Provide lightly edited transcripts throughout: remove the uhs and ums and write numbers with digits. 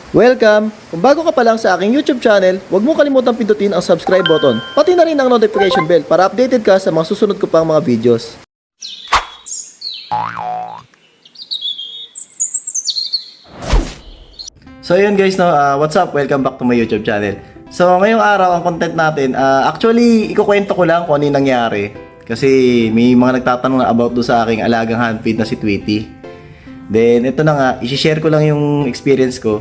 Welcome! Kung bago ka pa lang sa aking YouTube channel, huwag mo kalimutang pindutin ang subscribe button, pati na rin ang notification bell para updated ka sa mga susunod ko pang mga videos. So yun guys, no, what's up? Welcome back to my YouTube channel. So ngayong araw, ang content natin, actually, ikukwento ko lang kung ano yung nangyari. Kasi may mga nagtatanong na about do sa aking alagang handfeed na si Tweety. Then, ito na nga, isi-share ko lang yung experience ko.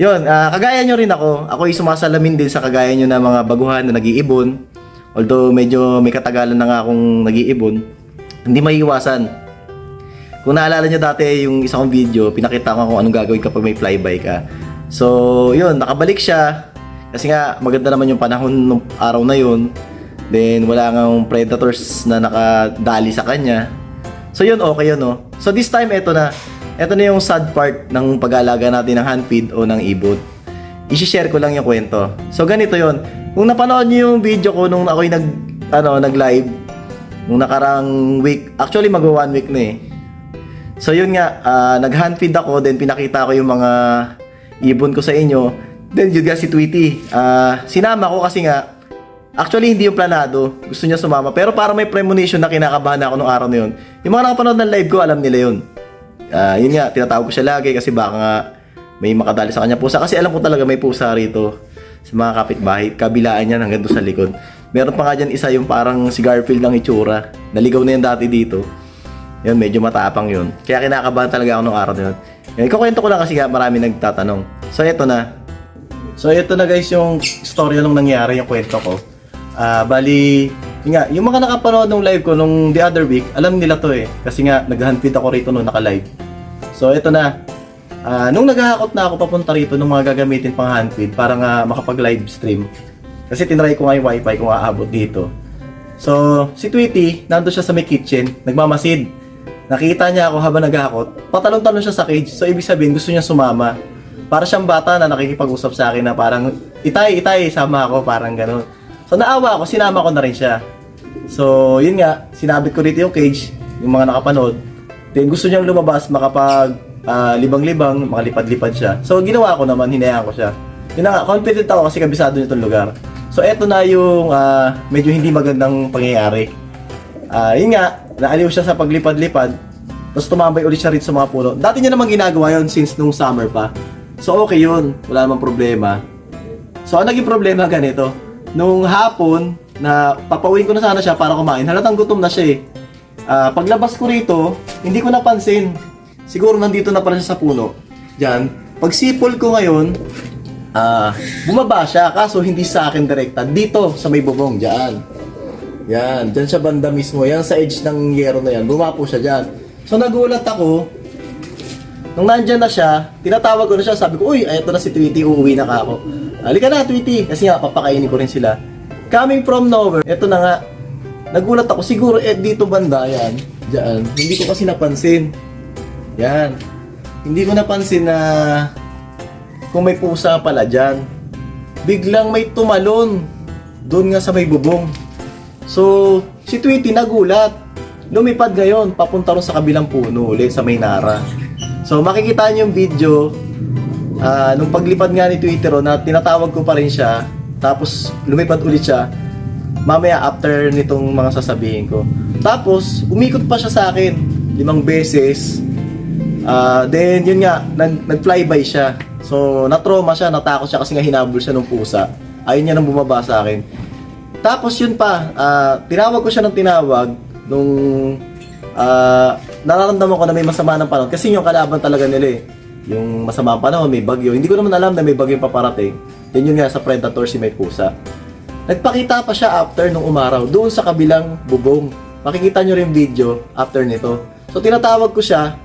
Yun, kagaya nyo rin ako. Ako ay sumasalamin din sa kagaya nyo na mga baguhan na nag-iibon. Although medyo may katagalan na nga akong nag-iibon, hindi maiiwasan. Kung naalala nyo dati yung isang video, pinakita ko kung anong gagawin kapag may flyby ka. So, yun, nakabalik siya. Kasi nga, maganda naman yung panahon ng araw na yun. Then, wala ngang predators na nakadali sa kanya. So, yun, okay yun, no? So, this time, ito na. Ito na yung sad part ng pag-aalaga natin ng handfeed o ng ibon. I-share ko lang yung kwento. So, ganito yun. Kung napanood nyo yung video ko nung ako'y nag-live, nung nakarang week, actually, mag-1 week na eh. So, yun nga, nag-handfeed ako, then pinakita ko yung mga ibon ko sa inyo. Then, yun nga si Tweety. Sinama ko kasi nga, actually, hindi yung planado. Gusto niya sumama. Pero parang may premonition na kinakabahan ako nung araw na yun. Yung mga nakapanood ng live ko, alam nila yun. Yun nga, tinatawag ko siya lagi kasi baka nga may makadali sa kanya pusa. Kasi alam ko talaga may pusa rito sa mga kapitbahay. Kabilaan niya hanggang doon sa likod. Meron pa nga dyan isa yung parang si Garfield ng itsura. Naligaw na yan dati dito. Yun, medyo matapang yun. Kaya kinakabahan talaga ako nung araw na yun. Yun, ikukwento ko lang kasi nga marami nagtatanong. So, ito na. So, ito na guys yung story nung nangyari, yung kwento ko. Bali, yun nga, yung mga nakapanood ng live ko nung the other week, alam nila to eh. Kasi nga, nag-handfeed ako rito nung naka-live. So, ito na. Nung naghahakot na ako papunta rito nung mga gagamitin pang handfeed para nga makapag-live stream. Kasi tinry ko nga yung wifi kung aabot dito. So, si Tweety, nandun siya sa may kitchen, nagmamasid. Nakita niya ako habang naghahakot, patalon-talon siya sa cage. So, ibig sabihin, gusto niya sumama. Para siyang bata na nakikipag-usap sa akin na parang, itay, sama ako, parang gano'n. So, naawa ako, sinama ko na rin siya. So, yun nga, sinabit ko rito yung cage, yung mga nakapanood. Then, gusto niyang lumabas, makapag libang-libang, makalipad-lipad siya. So, ginawa ko naman, hinayaan ko siya. Yun na nga, confident ako kasi kabisado niya itong lugar. So, eto na yung medyo hindi magandang pangyayari. Yun nga, naaliw siya sa paglipad-lipad, tapos tumambay ulit siya rito sa mga puno. Dati niya naman ginagawa yun since nung summer pa. So, okay yun, wala namang problema. So, ang naging problema ganito, nung hapon, na papauwiin ko na sana siya para kumain, halatang gutom na siya eh. Paglabas ko rito, hindi ko napansin. Siguro nandito na pala siya sa puno. Diyan. Pagsipol ko ngayon, bumaba siya, kaso hindi sa akin direkta. Dito, sa may bubong, diyan. Yan, diyan siya banda mismo. Yan sa edge ng yero na yan. Bumapo siya diyan. So nagulat ako. Nung nandyan na siya, tinatawag ko na siya. Sabi ko, uy, eto na si Tweety, uuwi na ka ako. Halika na, Tweety. Kasi nga, papakainin ko rin sila. Coming from nowhere, eto na nga. Nagulat ako, siguro dito banda, yan. Diyan. Hindi ko kasi napansin. Yan. Hindi ko napansin na kung may pusa pala dyan. Biglang may tumalon. Doon nga sa may bubong. So, si Tweety nagulat. Lumipad ngayon, papunta rin sa kabilang puno ulit sa may nara. So, makikita niyo yung video nung paglipad nga ni Tweety ron na tinatawag ko pa rin siya. Tapos, lumipad ulit siya. Mamaya, after nitong mga sasabihin ko. Tapos, umikot pa siya sa akin 5 beses. Then, yun nga, nag-flyby siya. So, na-trauma siya, natakot siya kasi nga hinabol siya ng pusa. Ayun niya nang bumaba sa akin. Tapos yun pa, tinawag ko siya ng tinawag nung nararamdaman ko na may masama ng panahon. Kasi yung kalaban talaga nila eh. Yung masama ang panahon, may bagyo. Hindi ko naman alam na may bagyo paparating. Then yun nga sa predator si may pusa. Nagpakita pa siya after nung umaraw, doon sa kabilang bubong. Makikita nyo rin video after nito. So tinatawag ko siya,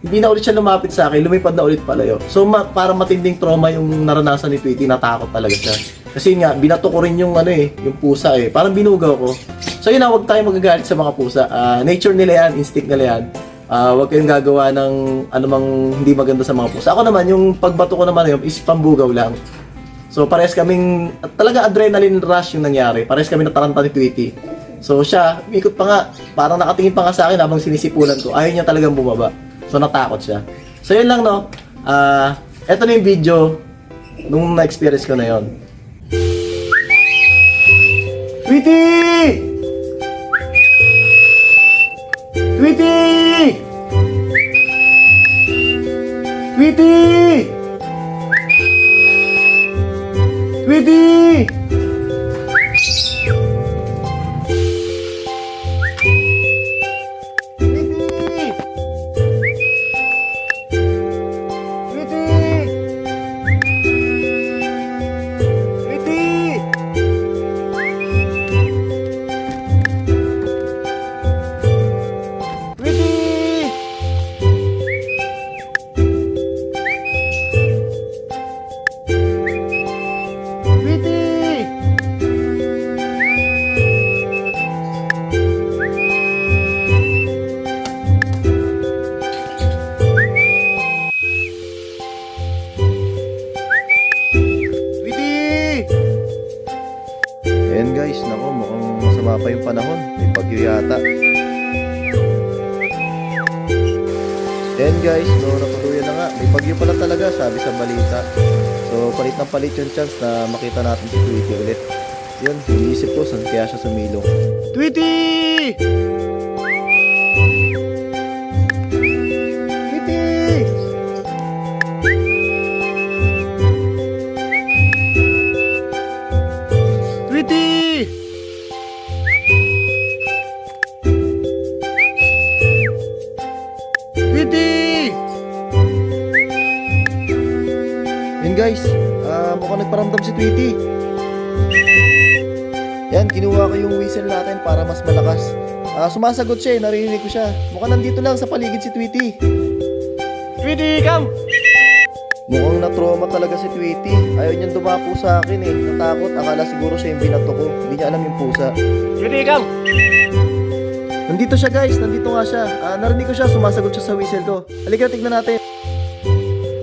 hindi na ulit siya lumapit sa akin, lumipad na ulit palayo. So para matinding trauma yung naranasan ni Tweety, natakot talaga siya. Kasi nga, binato ko rin yung yung pusa eh. Parang binugaw ko. So yun na, huwag tayo magagalit sa mga pusa. Nature nila yan, instinct nila yan. Huwag kayong gagawa ng anumang hindi maganda sa mga pusa. Ako naman, yung pagbato ko naman yun is pambugaw lang. So parehas kaming, talaga adrenaline rush yung nangyari. Parehas kami nataranta ni Tweety. So siya, ikot pa nga, parang nakatingin pa nga sa akin habang sinisipulan ko. Ayaw niya talagang bumaba. So natakot siya. So yun lang no. Ito na yung video nung na-experience ko na yon. Tweety! Tweety! Tweety! Tweety! Ayan guys, nako mukhang masama pa yung panahon. May bagyo yata. Ayan guys, so natuluyan na nga. May bagyo pala talaga, sabi sa balita. So palit ng palit yung chance na makita natin si Tweety ulit. Yun, iniisip ko saan kaya siya sumilong. Tweety! Tweety! Tweety! Tweety! Yan guys, mukhang nagparamdam si Tweety. Yan, kinuha ko yung whistle natin para mas malakas. Sumasagot siya, narinig ko siya. Mukhang nandito lang sa paligid si Tweety. Tweety, come! Mukhang na-trauma talaga si Tweety. Ayaw niyang dumapo sa akin eh. Natakot, akala siguro siya yung binato ko. Hindi niya alam yung pusa. Tweety, come! Nandito siya guys, nandito nga siya. Narinig ko siya, sumasagot siya sa whistle ko. Halika, tignan natin.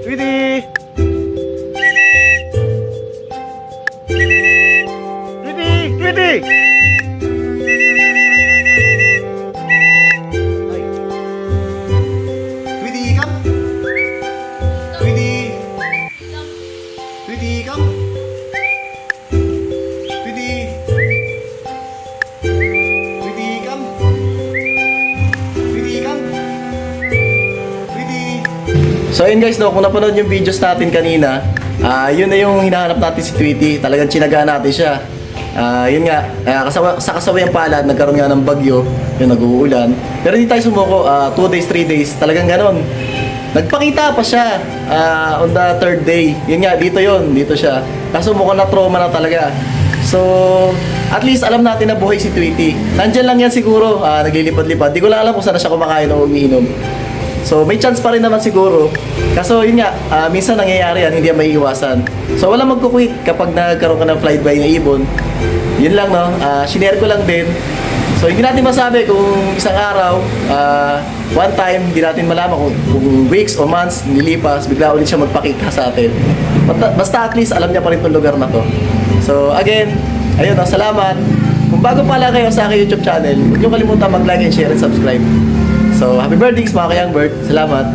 Tweety! Tweety! Tweety! Ay. Tweety, come! Tweety! Tweety, come! Tweety! Tweety, come! Tweety, come! Tweety! So yun guys, no, kung napanood yung videos natin kanina, yun na yung hinahanap natin si Tweety. Talagang tsinagaan natin siya. Yun nga, sa kasawayang palad, nagkaroon nga ng bagyo, yung nag-uulan. Pero hindi tayo sumuko, 2 days, 3 days, talagang ganon. Nagpakita pa siya on the 3rd day. Yun nga, dito siya. Kaso mukhang na-trauma na talaga. So, at least alam natin na buhay si Tweety. Nandyan lang yan siguro, naglilipad-lipad. Di ko lang alam kung saan na siya kumakain o umiinom. So, may chance pa rin naman siguro. Kaso, yun nga, minsan nangyayari yan, hindi yan maiiwasan. So, walang magkukwit kapag nagkaroon ka ng flight by na ibon. Yun lang, no? Shinare ko lang din. So, hindi natin masabi kung isang araw, one time, hindi natin malaman kung weeks o months nilipas, bigla ulit siya magpakita sa atin. Basta at least, alam niya pa rin itong lugar na to. So, again, ayun, no, salamat. Kung bago pa lang kayo sa aking YouTube channel, huwag niyo kalimutan mag-like and share and subscribe. So, happy birthday mga ka-young bird. Salamat.